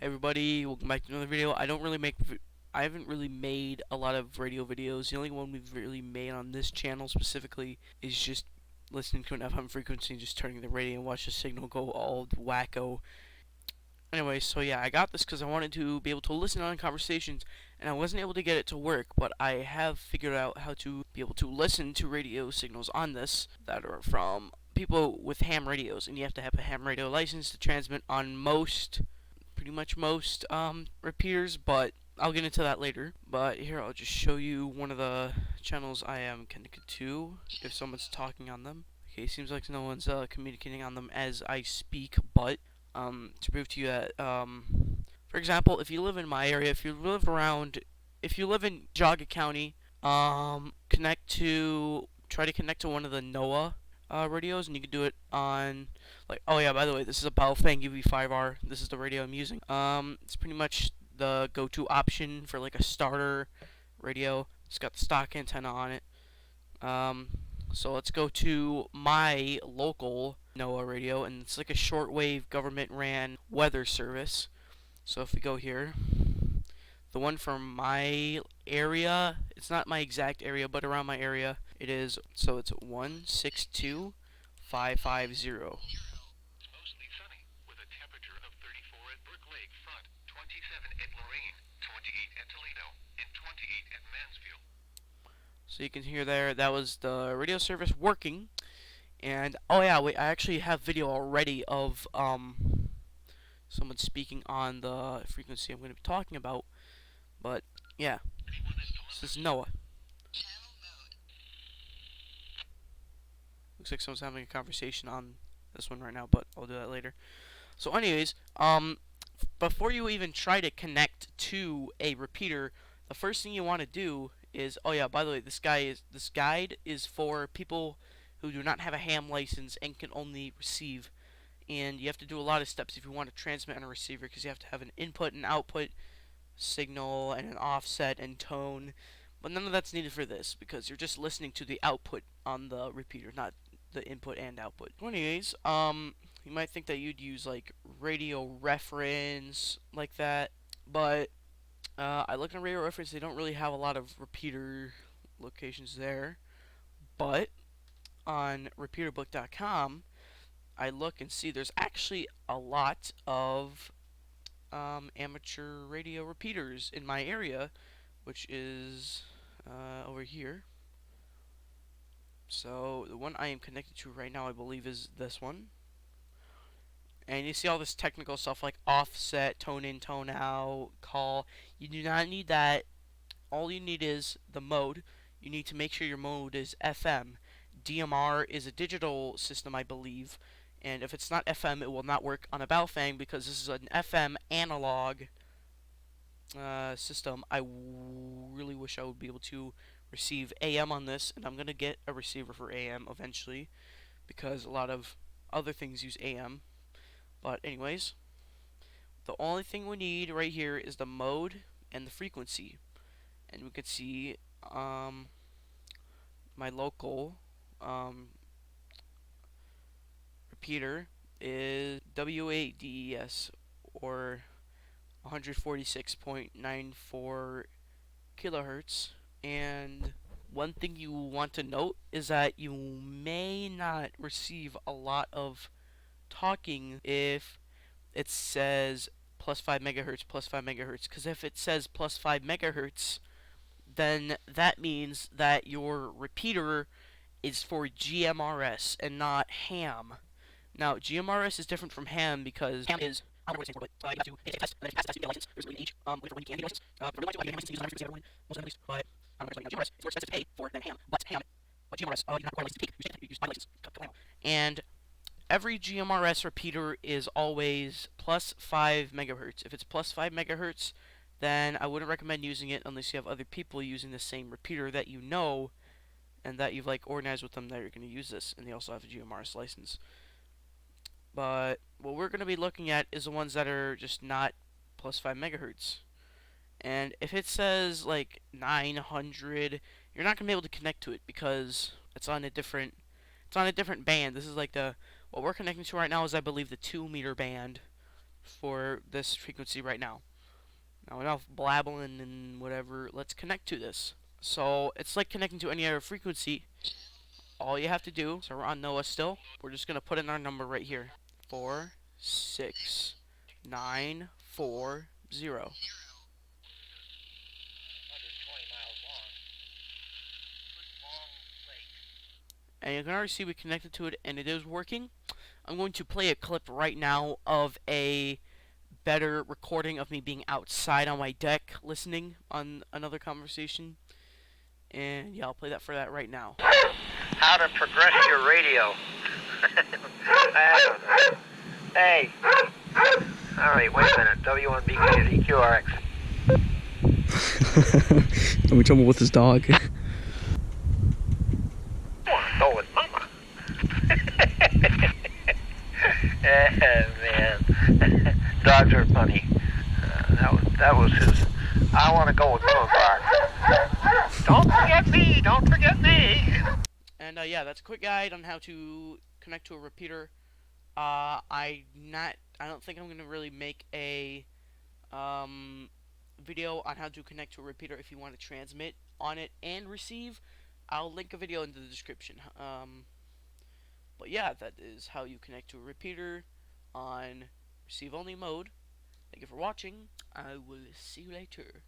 Hey everybody, welcome back to another video. I haven't really made a lot of radio videos. The only one we've really made on this channel specifically is just listening to an FM frequency and just turning the radio and watch the signal go all wacko. Anyway, so yeah, I got this because I wanted to be able to listen on conversations, and I wasn't able to get it to work, but I have figured out how to be able to listen to radio signals on this that are from people with ham radios, and you have to have a ham radio license to transmit on pretty much most repeaters, but I'll get into that later. But here, I'll just show you one of the channels I am connected to if someone's talking on them. Okay, seems like no one's communicating on them as I speak, but to prove to you that, for example, if you live in my area, if you live in Jaga County, try to connect to one of the NOAA radios, and you can do it on, like, oh yeah, by the way, this is a Baofeng UV5R. This is the radio I'm using. It's pretty much the go-to option for like a starter radio. It's got the stock antenna on it. So let's go to my local NOAA radio, and it's like a shortwave government-ran weather service. So if we go here, the one from my area, it's not my exact area, but around my area, it is, so it's 162550. Mostly sunny, with a temperature of 34 at Brook Lake Front, 27 at Lorraine, 28 at Toledo, and 28 at Mansfield. So you can hear there, that was the radio service working. And, oh yeah, wait, I actually have video already of, someone speaking on the frequency I'm going to be talking about. But, yeah, this is NOAA. Looks like someone's having a conversation on this one right now, but I'll do that later. So anyways, before you even try to connect to a repeater, the first thing you want to do is, oh yeah, by the way, this guide is for people who do not have a ham license and can only receive. And you have to do a lot of steps if you want to transmit on a receiver, because you have to have an input and output signal and an offset and tone. But none of that's needed for this, because you're just listening to the output on the repeater, not the input and output. Anyways, you might think that you'd use like radio reference like that, but I looked on radio reference, they don't really have a lot of repeater locations there. But on repeaterbook.com, I look and see there's actually a lot of amateur radio repeaters in my area, which is over here. So the one I am connected to right now, I believe, is this one. And you see all this technical stuff like offset, tone in, tone out, call. You do not need that. All you need is the mode. You need to make sure your mode is FM. DMR is a digital system, I believe. And if it's not FM, it will not work on a Baofeng, because this is an FM analog system. I really wish I would be able to receive AM on this, and I'm going to get a receiver for AM eventually, because a lot of other things use AM. But anyways, the only thing we need right here is the mode and the frequency. And we can see my local repeater is WADES, or 146.94 kilohertz. And one thing you want to note is that you may not receive a lot of talking if it says plus 5 megahertz, plus 5 megahertz. Because if it says plus 5 megahertz, then that means that your repeater is for GMRS and not ham. Now, GMRS is different from ham because ham is, I don't know what it stands for, but you have to take a test, and then if you pass the test, you get a license. There's an age limit for when you can get a license. For real life, you have to get a license to use on every most of them, but I don't know what GMRS is more expensive to pay for than ham, but GMRS, you don't require a license to take, you use my license. And every GMRS repeater is always plus 5 megahertz. If it's plus 5 megahertz, then I wouldn't recommend using it unless you have other people using the same repeater that you know and that you've like organized with them that you're going to use this, and they also have a GMRS license. But what we're going to be looking at is the ones that are just not plus 5 megahertz. And if it says like 900, you're not going to be able to connect to it because it's on a different band. This is like what we're connecting to right now is, I believe, the 2 meter band for this frequency right now. Now enough blabbling and whatever, let's connect to this. So it's like connecting to any other frequency. All you have to do, so we're on NOAA still, we're just gonna put in our number right here. 46940. And you can already see we connected to it and it is working. I'm going to play a clip right now of a better recording of me being outside on my deck listening on another conversation. And yeah, I'll play that for that right now. How to progress your radio. I don't know. Hey. Alright, wait a minute. W1BK to EQRX. Having trouble with his dog. I want to go with Mama. Man. Dogs are funny. That was his. I want to go with Mama Bark. Don't forget me. Don't forget me. And yeah, that's a quick guide on how to connect to a repeater. I don't think I'm gonna really make a video on how to connect to a repeater if you want to transmit on it and receive. I'll link a video in the description. But yeah, that is how you connect to a repeater on receive only mode. Thank you for watching. I will see you later.